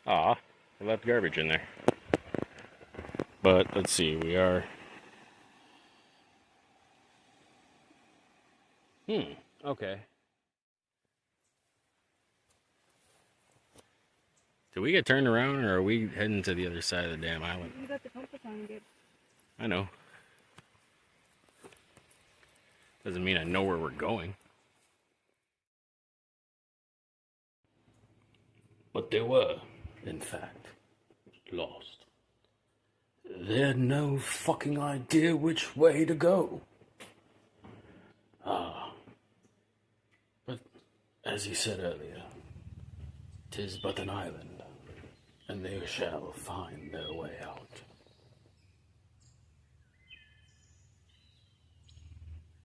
Aw, I left garbage in there. But let's see, we are. Okay. Did we get turned around or are we heading to the other side of the damn island? You got the compass on, dude. I know. Doesn't mean I know where we're going. But they were, in fact, lost. They had no fucking idea which way to go. Ah. But, as he said earlier, 'tis but an island, and they shall find their way out.